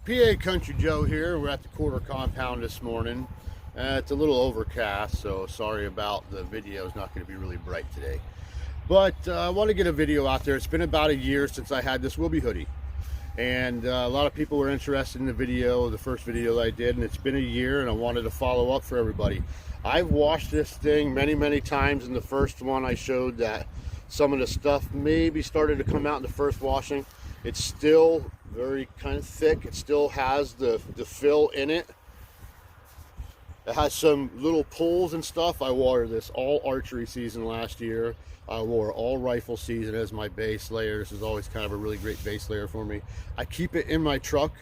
PA Country Joe here. We're at the quarter compound this morning. It's a little overcast, so sorry about the video. It's not going to be really bright today. But I want to get a video out there. It's been about a year since I had this woobie hoodie. And a lot of people were interested in the video, the first video I did, and it's been a year and I wanted to follow up for everybody. I've washed this thing many times. In the first one I showed that some of the stuff maybe started to come out in the first washing. It's still very kind of thick. It still has the fill in it. It has some little pulls and stuff. I wore this all archery season last year. I wore all rifle season as my base layer. This is always kind of a really great base layer for me. I keep it in my truck,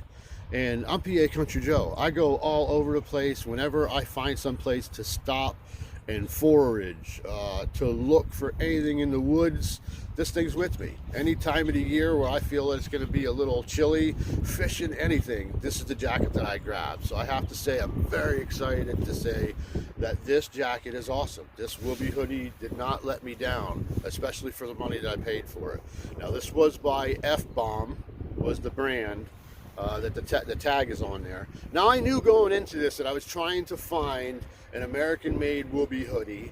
and I'm PA Country Joe. I go all over the place whenever I find some place to stop and forage, to look for anything in the woods. This thing's with me. Any time of the year where I feel that it's going to be a little chilly, fishing, anything, this is the jacket that I grab. So I have to say I'm very excited to say that this jacket is awesome. This woobie hoodie did not let me down, especially for the money that I paid for it. Now this was by F-Bomb, was the brand. That the tag is on there. Now I knew going into this that I was trying to find an American-made woobie hoodie,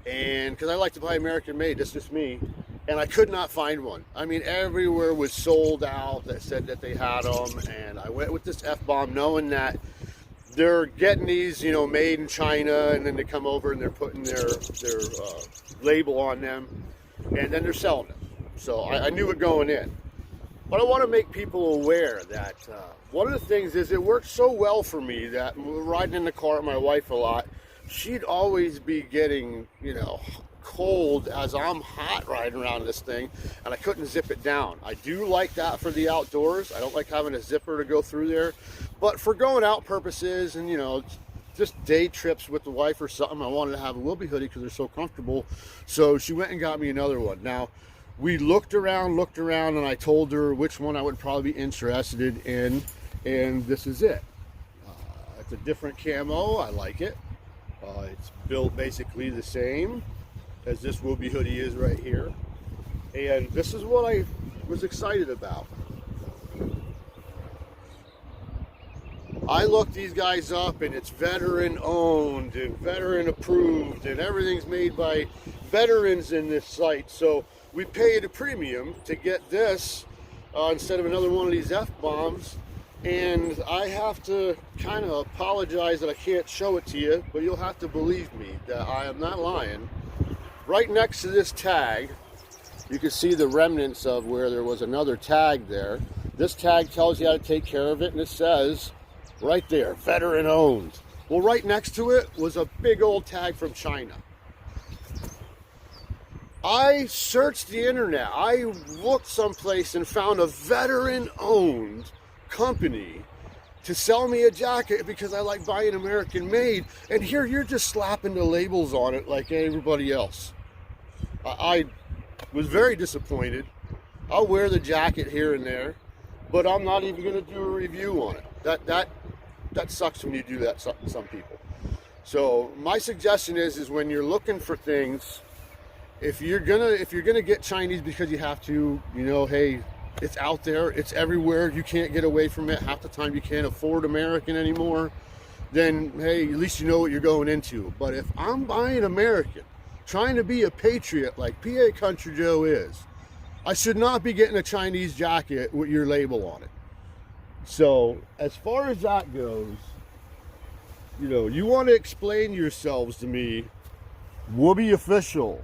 and because I like to buy American-made, that's just me, and I could not find one. I mean, everywhere was sold out that said that they had them, and I went with this F-Bomb knowing that they're getting these, you know, made in China, and then they come over and they're putting their label on them, and then they're selling them. So I knew it going in. But I want to make people aware that one of the things is it worked so well for me that riding in the car with my wife a lot, she'd always be getting, you know, cold as I'm hot riding around this thing, and I couldn't zip it down. I do like that for the outdoors. I don't like having a zipper to go through there. But for going out purposes and, you know, just day trips with the wife or something, I wanted to have a woobie hoodie because they're so comfortable. So she went and got me another one. Now, we looked around, and I told her which one I would probably be interested in, and this is it. It's a different camo. I like it. It's built basically the same as this woobie hoodie is right here, and this is what I was excited about. I looked these guys up, and it's veteran owned and veteran approved, and everything's made by veterans in this site. So we paid a premium to get this instead of another one of these F-bombs, and I have to kind of apologize that I can't show it to you, but you'll have to believe me that I am not lying. Right next to this tag, you can see the remnants of where there was another tag there. This tag tells you how to take care of it, and it says right there, veteran owned. Well, right next to it was a big old tag from China. I searched the internet. I looked someplace and found a veteran-owned company to sell me a jacket because I like buying American-made. And here you're just slapping the labels on it like everybody else. I was very disappointed. I'll wear the jacket here and there, but I'm not even going to do a review on it. That sucks when you do that to some people. So my suggestion is when you're looking for things, if you're gonna get Chinese because you have to, you know, hey, it's out there, it's everywhere, you can't get away from it. Half the time you can't afford American anymore. Then hey, at least you know what you're going into. But if I'm buying American, trying to be a patriot like PA Country Joe is, I should not be getting a Chinese jacket with your label on it. So as far as that goes, you know, you want to explain yourselves to me, woobieofficial,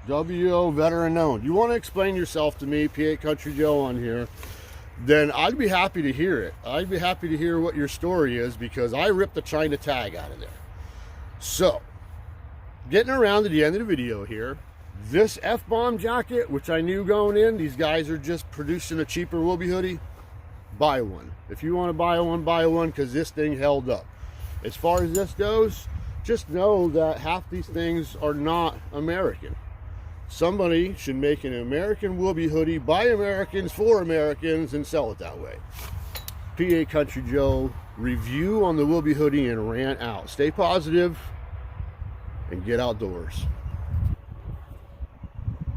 WO veteran owned. You want to explain yourself to me, PA Country Joe on here, then I'd be happy to hear it. I'd be happy to hear what your story is, because I ripped the China tag out of there. So, getting around to the end of the video here, this F-Bomb jacket, which I knew going in, these guys are just producing a cheaper woobie hoodie, buy one. If you want to buy one, because this thing held up. As far as this goes, just know that half these things are not American. Somebody should make an American woobie hoodie by Americans for Americans and sell it that way. PA Country Joe review on the woobie hoodie and rant out. Stay positive and get outdoors.